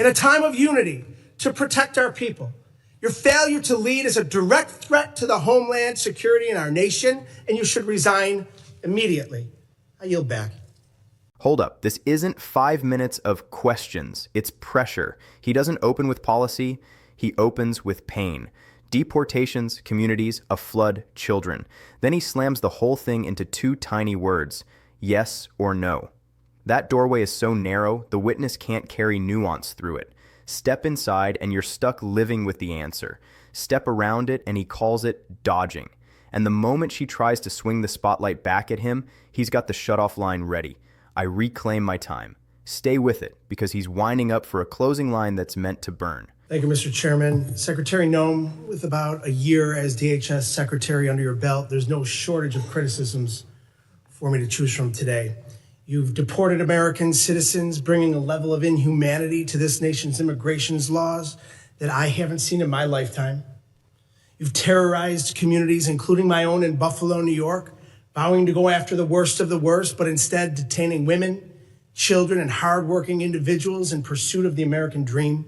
in a time of unity to protect our people. Your failure to lead is a direct threat to the homeland security in our nation, and you should resign immediately. I yield back. Hold up, this isn't 5 minutes of questions, it's pressure. He doesn't open with policy, he opens with pain. Deportations, communities, a flood, children. Then he slams the whole thing into 2 tiny words, yes or no. That doorway is so narrow, the witness can't carry nuance through it. Step inside and you're stuck living with the answer. Step around it and he calls it dodging. And the moment she tries to swing the spotlight back at him, he's got the shutoff line ready. I reclaim my time. Stay with it, because he's winding up for a closing line that's meant to burn. Thank you, Mr. Chairman. Secretary Noem, with about a year as DHS Secretary under your belt, there's no shortage of criticisms for me to choose from today. You've deported American citizens, bringing a level of inhumanity to this nation's immigration laws that I haven't seen in my lifetime. You've terrorized communities, including my own in Buffalo, New York, vowing to go after the worst of the worst, but instead detaining women, children, and hardworking individuals in pursuit of the American dream.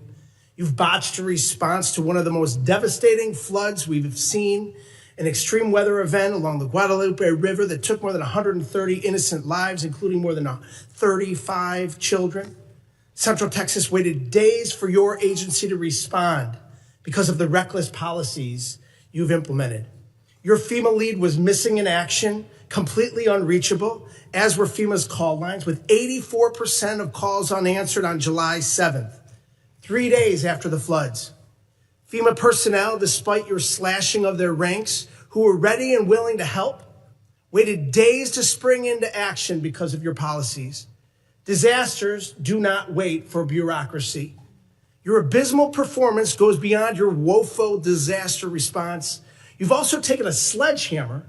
You've botched a response to one of the most devastating floods we've seen, an extreme weather event along the Guadalupe River that took more than 130 innocent lives, including more than 35 children. Central Texas waited days for your agency to respond because of the reckless policies you've implemented. Your FEMA lead was missing in action, completely unreachable, as were FEMA's call lines, with 84% of calls unanswered on July 7th, 3 days after the floods. FEMA personnel, despite your slashing of their ranks, who were ready and willing to help, waited days to spring into action because of your policies. Disasters do not wait for bureaucracy. Your abysmal performance goes beyond your woeful disaster response. You've also taken a sledgehammer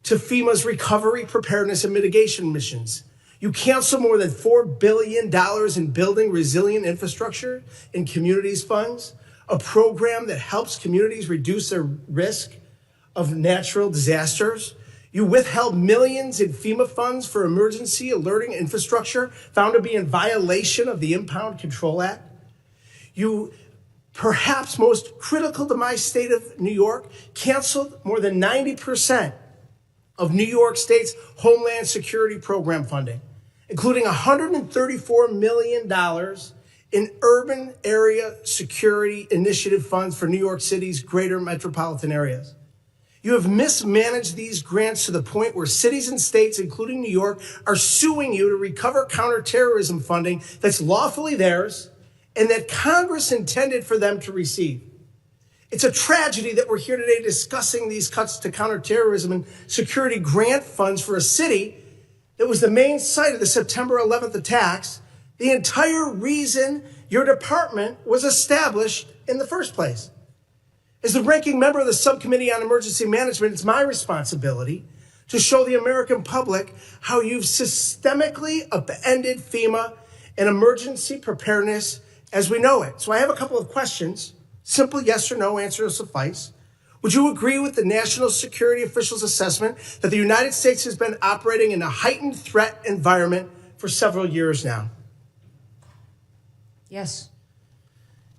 to FEMA's recovery, preparedness, and mitigation missions. You canceled more than $4 billion in building resilient infrastructure in communities funds, a program that helps communities reduce their risk of natural disasters. You withheld millions in FEMA funds for emergency alerting infrastructure found to be in violation of the Impound Control Act. You, perhaps most critical to my state of New York, canceled more than 90% of New York State's Homeland Security program funding, including $134 million in urban area security initiative funds for New York City's greater metropolitan areas. You have mismanaged these grants to the point where cities and states, including New York, are suing you to recover counterterrorism funding that's lawfully theirs and that Congress intended for them to receive. It's a tragedy that we're here today discussing these cuts to counterterrorism and security grant funds for a city that was the main site of the September 11th attacks, the entire reason your department was established in the first place. As the ranking member of the Subcommittee on Emergency Management, it's my responsibility to show the American public how you've systemically upended FEMA and emergency preparedness as we know it. So I have a couple of questions. Simple yes or no answer will suffice. Would you agree with the national security officials' assessment that the United States has been operating in a heightened threat environment for several years now? Yes.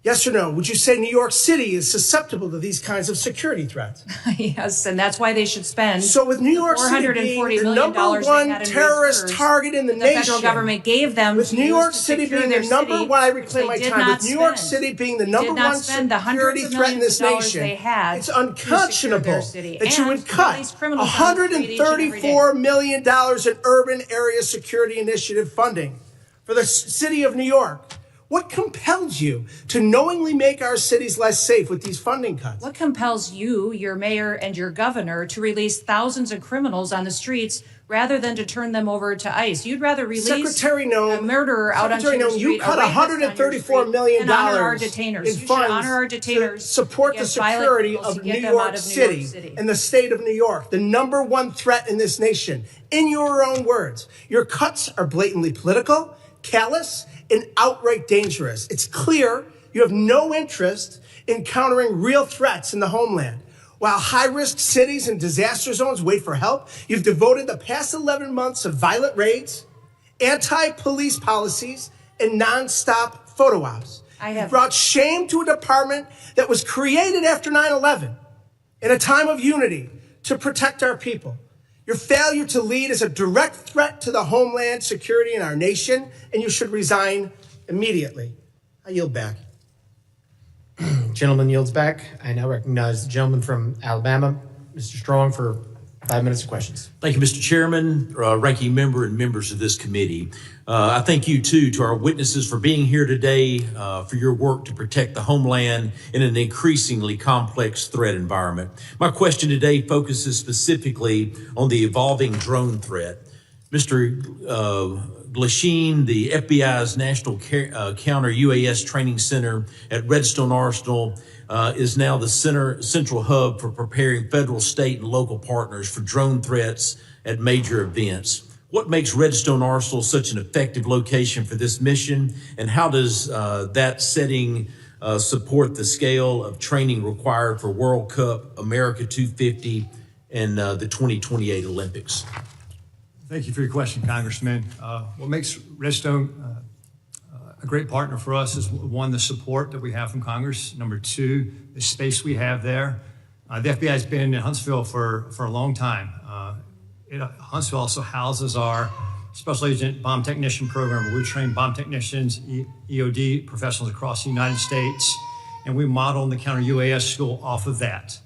Yes or no? Would you say New York City is susceptible to these kinds of security threats? Yes, and that's why they should spend. So with New York City being the number one terrorist target in the nation, the federal government gave them. With New York City being the number one, I reclaim my time. With New York City being the number one security threat in this nation, it's unconscionable that you would cut $134 million in urban area security initiative funding for the city of New York. What compels you to knowingly make our cities less safe with these funding cuts? What compels you, your mayor, and your governor to release thousands of criminals on the streets rather than to turn them over to ICE? You'd rather release Secretary Noem, a murderer out on Secretary Noem, you cut $134 million in funds to support the security of New York City and the state of New York, the number one threat in this nation. In your own words, your cuts are blatantly political, callous, and outright dangerous. It's clear you have no interest in countering real threats in the homeland. While high-risk cities and disaster zones wait for help, you've devoted the past 11 months of violent raids, anti-police policies, and nonstop photo ops. You brought shame to a department that was created after 9/11 in a time of unity to protect our people. Your failure to lead is a direct threat to the homeland security in our nation, and you should resign immediately. I yield back. Gentleman yields back. I now recognize the gentleman from Alabama, Mr. Strong, for 5 minutes of questions. Thank you, Mr. Chairman, ranking member, and members of this committee. I thank you, too, to our witnesses for being here today, for your work to protect the homeland in an increasingly complex threat environment. My question today focuses specifically on the evolving drone threat. Mr. Glasheen, the FBI's National Counter UAS Training Center at Redstone Arsenal, is now the central hub for preparing federal, state, and local partners for drone threats at major events. What makes Redstone Arsenal such an effective location for this mission, and how does that setting support the scale of training required for World Cup, America 250, and the 2028 Olympics? Thank you for your question, Congressman. What makes Redstone a great partner for us is, one, the support that we have from Congress. Number two, the space we have there. The FBI has been in Huntsville for a long time. Huntsville also houses our Special Agent Bomb Technician Program, where we train bomb technicians, EOD professionals across the United States, and we model the counter UAS school off of that.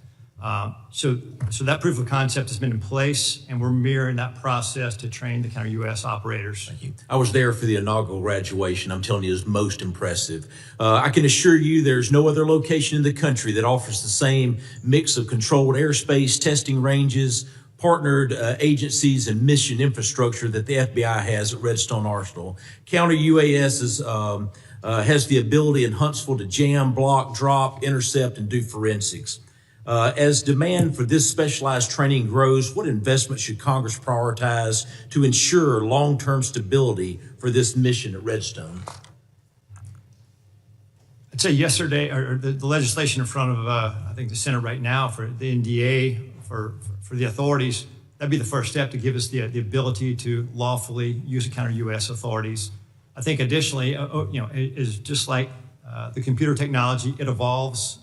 So that proof of concept has been in place, and we're mirroring that process to train the counter UAS operators. Thank you. I was there for the inaugural graduation. I'm telling you, it was most impressive. I can assure you there's no other location in the country that offers the same mix of controlled airspace, testing ranges, partnered agencies, and mission infrastructure that the FBI has at Redstone Arsenal. Counter UAS has the ability in Huntsville to jam, block, drop, intercept, and do forensics. As demand for this specialized training grows, what investment should Congress prioritize to ensure long-term stability for this mission at Redstone? I'd say yesterday, or the legislation in front of, I think, the Senate right now for the NDA, for the authorities, that'd be the first step to give us the ability to lawfully use the counter U.S. authorities. I think additionally, is just like the computer technology, it evolves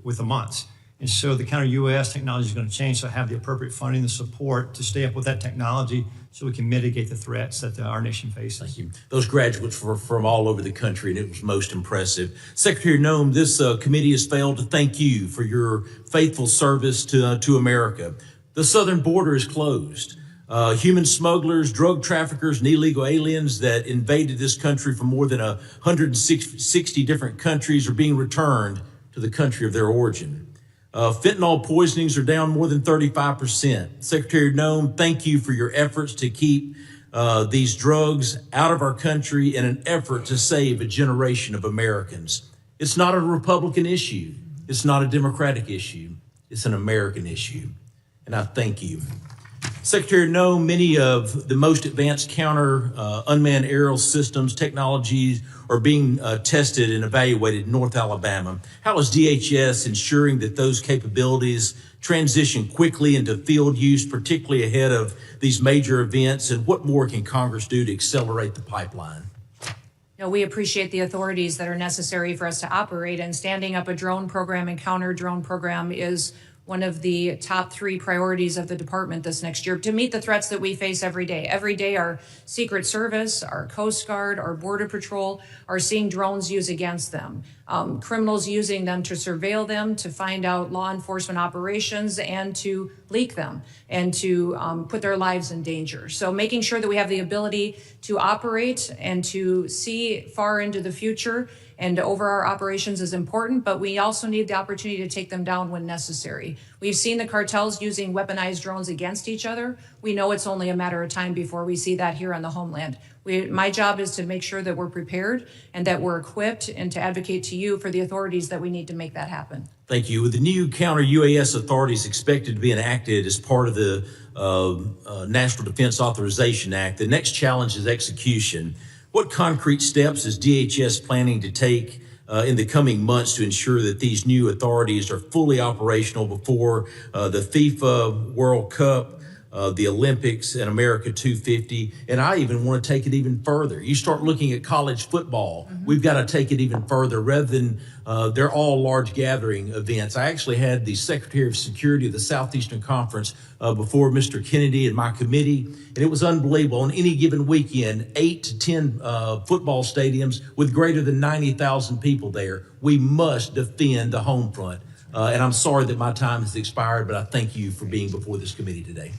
with the months. And so the counter UAS technology is going to change, so have the appropriate funding and support to stay up with that technology so we can mitigate the threats that our nation faces. Thank you. Those graduates were from all over the country, and it was most impressive. Secretary Noem, this committee has failed to thank you for your faithful service to America. The southern border is closed. Human smugglers, drug traffickers, and illegal aliens that invaded this country from more than 160 different countries are being returned to the country of their origin. Fentanyl poisonings are down more than 35%. Secretary Noem, thank you for your efforts to keep these drugs out of our country in an effort to save a generation of Americans. It's not a Republican issue. It's not a Democratic issue. It's an American issue. And I thank you. Secretary Noem, many of the most advanced counter unmanned aerial systems technologies are being tested and evaluated in North Alabama. How is DHS ensuring that those capabilities transition quickly into field use, particularly ahead of these major events? And what more can Congress do to accelerate the pipeline? We appreciate the authorities that are necessary for us to operate, and standing up a drone program and counter drone program is one of the top 3 priorities of the department this next year to meet the threats that we face every day. Every day, our Secret Service, our Coast Guard, our Border Patrol are seeing drones used against them. Criminals using them to surveil them, to find out law enforcement operations, and to leak them, and to put their lives in danger. So making sure that we have the ability to operate and to see far into the future and over our operations is important, but we also need the opportunity to take them down when necessary. We've seen the cartels using weaponized drones against each other. We know it's only a matter of time before we see that here on the homeland. My job is to make sure that we're prepared and that we're equipped, and to advocate to you for the authorities that we need to make that happen. Thank you. With the new counter UAS authorities expected to be enacted as part of the National Defense Authorization Act, the next challenge is execution. What concrete steps is DHS planning to take in the coming months to ensure that these new authorities are fully operational before the FIFA World Cup, the Olympics and America 250. And I even want to take it even further. You start looking at college football. We've got to take it even further rather than they're all large gathering events. I actually had the Secretary of Security of the Southeastern Conference before Mr. Kennedy and my committee, and it was unbelievable. On any given weekend, 8 to 10 football stadiums with greater than 90,000 people there. We must defend the home front. And I'm sorry that my time has expired, but I thank you for being before this committee today.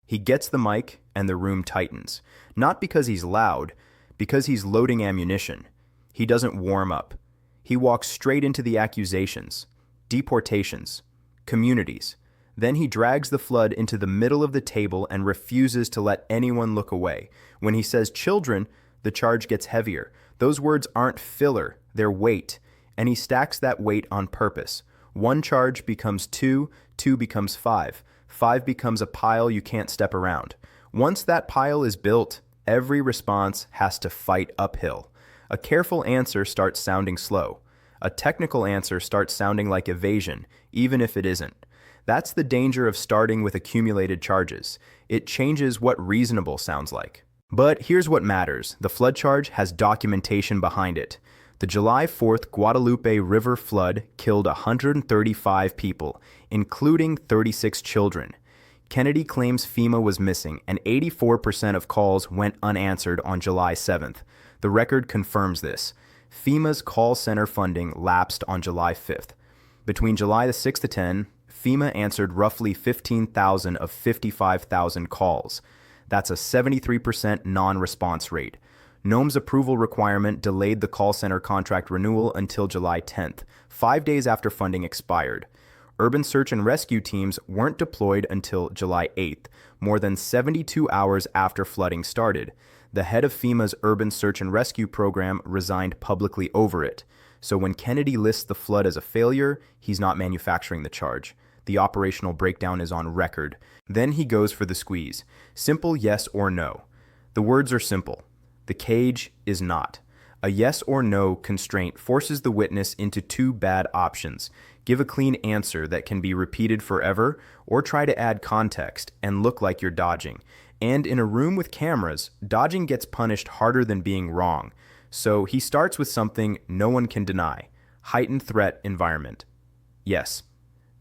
He gets the mic and the room tightens. Not because he's loud, because he's loading ammunition. He doesn't warm up. He walks straight into the accusations, deportations, communities. Then he drags the flood into the middle of the table and refuses to let anyone look away. When he says children, the charge gets heavier. Those words aren't filler, they're weight. And he stacks that weight on purpose. One charge becomes two, two becomes five. Five becomes a pile you can't step around. Once that pile is built, every response has to fight uphill. A careful answer starts sounding slow. A technical answer starts sounding like evasion, even if it isn't. That's the danger of starting with accumulated charges. It changes what reasonable sounds like. But here's what matters. The flood charge has documentation behind it. The July 4th Guadalupe River flood killed 135 people, including 36 children. Kennedy claims FEMA was missing, and 84% of calls went unanswered on July 7th. The record confirms this. FEMA's call center funding lapsed on July 5th. Between July the 6th to 10, FEMA answered roughly 15,000 of 55,000 calls. That's a 73% non-response rate. Noem's approval requirement delayed the call center contract renewal until July 10th, 5 days after funding expired. Urban search and rescue teams weren't deployed until July 8th, more than 72 hours after flooding started. The head of FEMA's urban search and rescue program resigned publicly over it. So when Kennedy lists the flood as a failure, he's not manufacturing the charge. The operational breakdown is on record. Then he goes for the squeeze. Simple yes or no. The words are simple. The cage is not. A yes or no constraint forces the witness into two bad options. Give a clean answer that can be repeated forever, or try to add context and look like you're dodging. And in a room with cameras, dodging gets punished harder than being wrong. So he starts with something no one can deny. Heightened threat environment. Yes.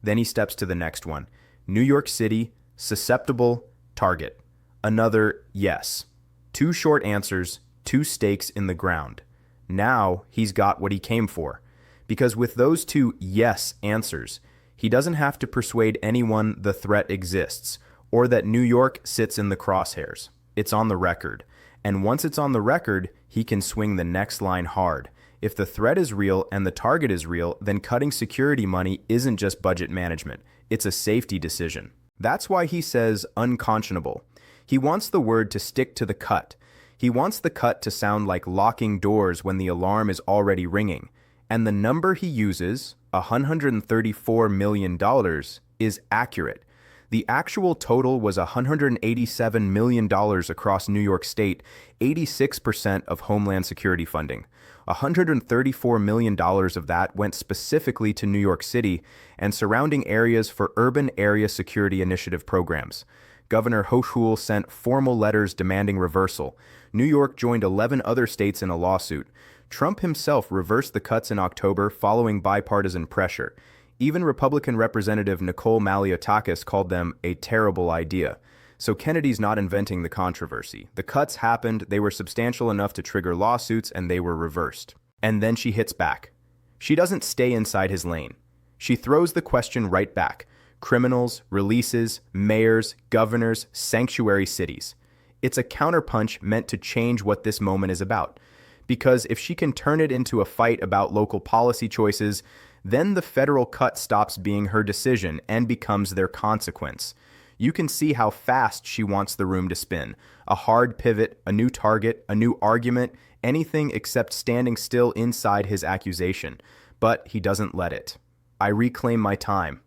Then he steps to the next one. New York City, susceptible, target. Another yes. Two short answers, two stakes in the ground. Now he's got what he came for. Because with those two yes answers, he doesn't have to persuade anyone the threat exists, or that New York sits in the crosshairs. It's on the record. And once it's on the record, he can swing the next line hard. If the threat is real and the target is real, then cutting security money isn't just budget management. It's a safety decision. That's why he says unconscionable. He wants the word to stick to the cut. He wants the cut to sound like locking doors when the alarm is already ringing. And the number he uses, $134 million, is accurate. The actual total was $187 million across New York State, 86% of Homeland Security funding. $134 million of that went specifically to New York City and surrounding areas for Urban Area Security Initiative programs. Governor Hochul sent formal letters demanding reversal. New York joined 11 other states in a lawsuit. Trump himself reversed the cuts in October following bipartisan pressure. Even Republican Representative Nicole Maliotakis called them a terrible idea. So Kennedy's not inventing the controversy. The cuts happened, they were substantial enough to trigger lawsuits, and they were reversed. And then she hits back. She doesn't stay inside his lane. She throws the question right back. Criminals, releases, mayors, governors, sanctuary cities. It's a counterpunch meant to change what this moment is about. Because if she can turn it into a fight about local policy choices, then the federal cut stops being her decision and becomes their consequence. You can see how fast she wants the room to spin. A hard pivot, a new target, a new argument, anything except standing still inside his accusation. But he doesn't let it. I reclaim my time.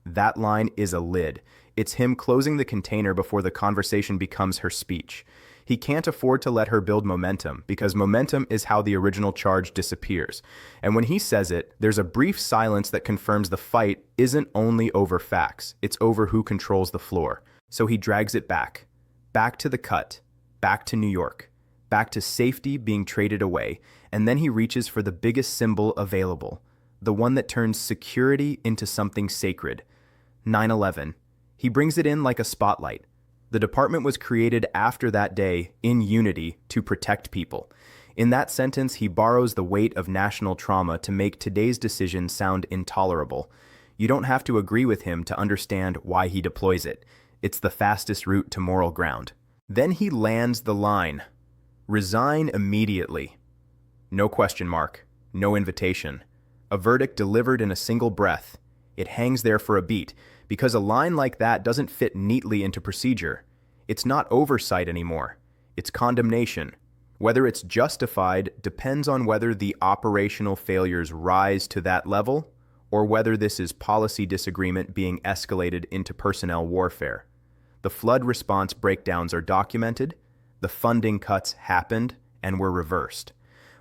That line is a lid. It's him closing the container before the conversation becomes her speech. He can't afford to let her build momentum, because momentum is how the original charge disappears. And when he says it, there's a brief silence that confirms the fight isn't only over facts, it's over who controls the floor. So he drags it back. Back to the cut. Back to New York. Back to safety being traded away. And then he reaches for the biggest symbol available. The one that turns security into something sacred. 9/11. He brings it in like a spotlight. The department was created after that day, in unity, to protect people. In that sentence, he borrows the weight of national trauma to make today's decision sound intolerable. You don't have to agree with him to understand why he deploys it. It's the fastest route to moral ground. Then he lands the line. Resign immediately. No question mark. No invitation. A verdict delivered in a single breath. It hangs there for a beat, because a line like that doesn't fit neatly into procedure. It's not oversight anymore. It's condemnation. Whether it's justified depends on whether the operational failures rise to that level, or whether this is policy disagreement being escalated into personnel warfare. The flood response breakdowns are documented, the funding cuts happened and were reversed.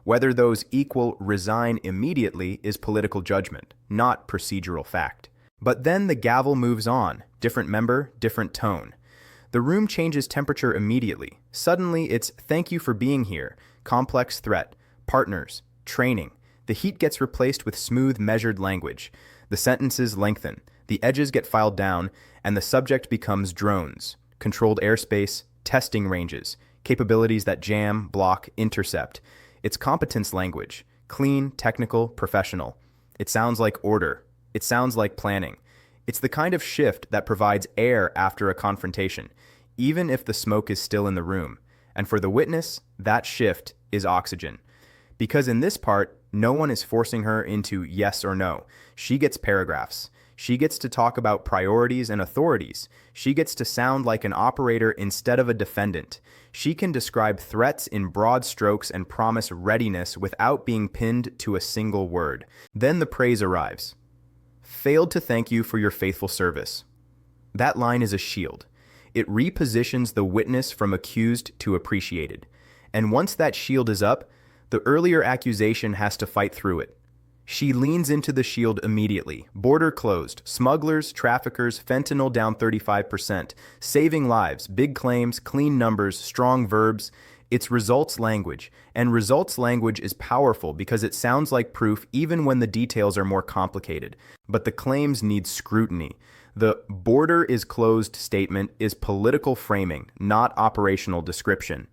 Whether those equal resign immediately is political judgment, not procedural fact. But then the gavel moves on, different member, different tone. The room changes temperature immediately. Suddenly it's thank you for being here, complex threat, partners, training. The heat gets replaced with smooth, measured language. The sentences lengthen, the edges get filed down, and the subject becomes drones, controlled airspace, testing ranges, capabilities that jam, block, intercept. It's competence language, clean, technical, professional. It sounds like order. It sounds like planning. It's the kind of shift that provides air after a confrontation, even if the smoke is still in the room. And for the witness, that shift is oxygen. Because in this part, no one is forcing her into yes or no. She gets paragraphs. She gets to talk about priorities and authorities. She gets to sound like an operator instead of a defendant. She can describe threats in broad strokes and promise readiness without being pinned to a single word. Then the praise arrives. Failed to thank you for your faithful service. That line is a shield. It repositions the witness from accused to appreciated. And once that shield is up, the earlier accusation has to fight through it. She leans into the shield immediately. Border closed. Smugglers, traffickers, fentanyl down 35%. Saving lives, big claims, clean numbers, strong verbs. It's results language. And results language is powerful because it sounds like proof even when the details are more complicated. But the claims need scrutiny. The border is closed statement is political framing, not operational description.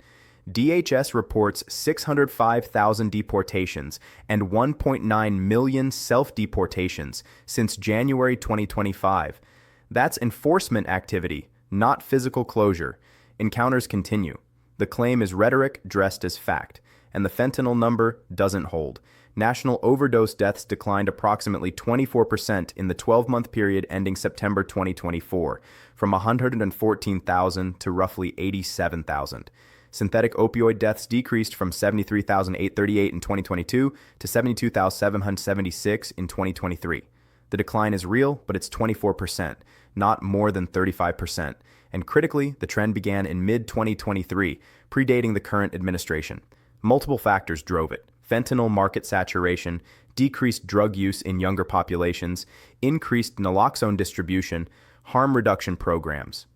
DHS reports 605,000 deportations and 1.9 million self-deportations since January 2025. That's enforcement activity, not physical closure. Encounters continue. The claim is rhetoric dressed as fact, and the fentanyl number doesn't hold. National overdose deaths declined approximately 24% in the 12-month period ending September 2024, from 114,000 to roughly 87,000. Synthetic opioid deaths decreased from 73,838 in 2022 to 72,776 in 2023. The decline is real, but it's 24%, not more than 35%. And critically, the trend began in mid-2023, predating the current administration. Multiple factors drove it. Fentanyl market saturation, decreased drug use in younger populations, increased naloxone distribution, harm reduction programs.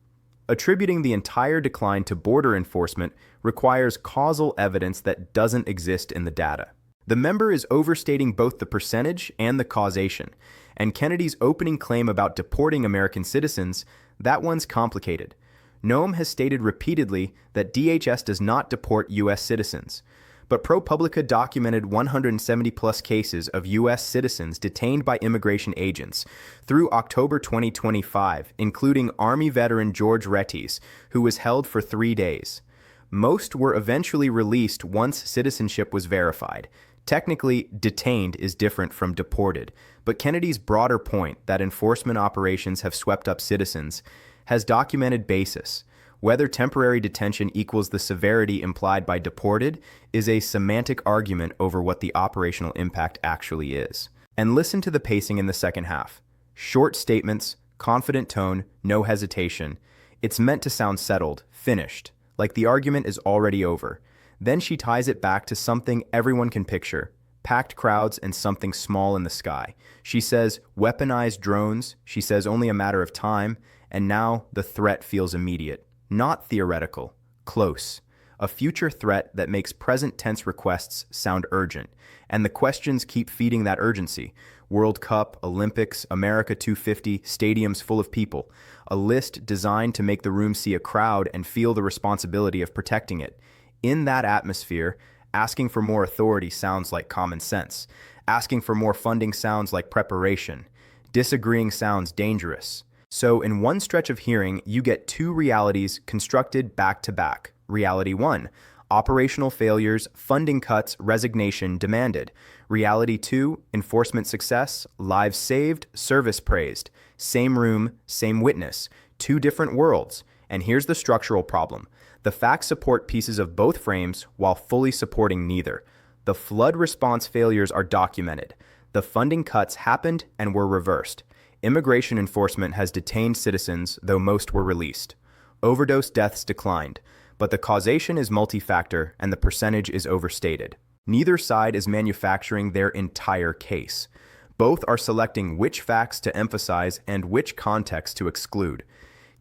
Attributing the entire decline to border enforcement requires causal evidence that doesn't exist in the data. The member is overstating both the percentage and the causation, and Kennedy's opening claim about deporting American citizens, that one's complicated. Noem has stated repeatedly that DHS does not deport U.S. citizens, but ProPublica documented 170-plus cases of U.S. citizens detained by immigration agents through October 2025, including Army veteran George Retties, who was held for 3 days. Most were eventually released once citizenship was verified. Technically, detained is different from deported, but Kennedy's broader point that enforcement operations have swept up citizens has documented basis. Whether temporary detention equals the severity implied by deported is a semantic argument over what the operational impact actually is. And listen to the pacing in the second half. Short statements, confident tone, no hesitation. It's meant to sound settled, finished, like the argument is already over. Then she ties it back to something everyone can picture. Packed crowds and something small in the sky. She says weaponized drones. She says only a matter of time. And now the threat feels immediate, not theoretical, close. A future threat that makes present tense requests sound urgent. And the questions keep feeding that urgency. World Cup, Olympics, America 250, stadiums full of people. A list designed to make the room see a crowd and feel the responsibility of protecting it. In that atmosphere, asking for more authority sounds like common sense. Asking for more funding sounds like preparation. Disagreeing sounds dangerous. So in one stretch of hearing, you get two realities constructed back to back. Reality 1, operational failures, funding cuts, resignation demanded. Reality 2, enforcement success, lives saved, service praised. Same room, same witness. Two different worlds. And here's the structural problem. The facts support pieces of both frames while fully supporting neither. The flood response failures are documented. The funding cuts happened and were reversed. Immigration enforcement has detained citizens, though most were released. Overdose deaths declined. But the causation is multi-factor and the percentage is overstated. Neither side is manufacturing their entire case. Both are selecting which facts to emphasize and which context to exclude.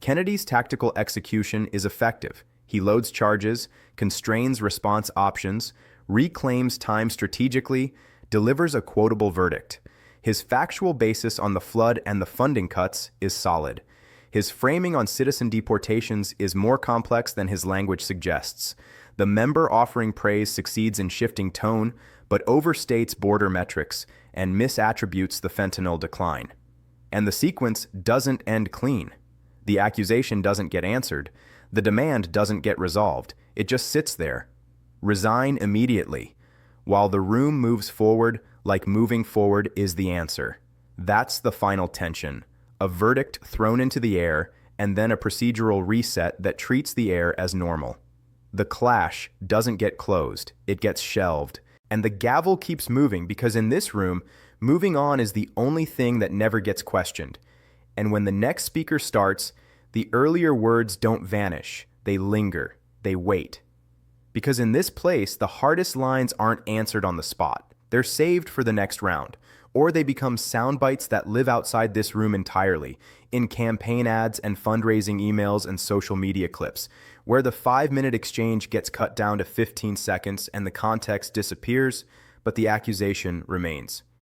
Kennedy's tactical execution is effective. He loads charges, constrains response options, reclaims time strategically, delivers a quotable verdict. His factual basis on the flood and the funding cuts is solid. His framing on citizen deportations is more complex than his language suggests. The member offering praise succeeds in shifting tone, but overstates border metrics and misattributes the fentanyl decline. And the sequence doesn't end clean. The accusation doesn't get answered. The demand doesn't get resolved. It just sits there. Resign immediately. While the room moves forward, like moving forward is the answer. That's the final tension. A verdict thrown into the air, and then a procedural reset that treats the air as normal. The clash doesn't get closed, it gets shelved. And the gavel keeps moving because in this room, moving on is the only thing that never gets questioned. And when the next speaker starts, the earlier words don't vanish, they linger, they wait. Because in this place, the hardest lines aren't answered on the spot. They're saved for the next round. Or they become sound bites that live outside this room entirely, in campaign ads and fundraising emails and social media clips, where the 5-minute exchange gets cut down to 15 seconds and the context disappears, but the accusation remains.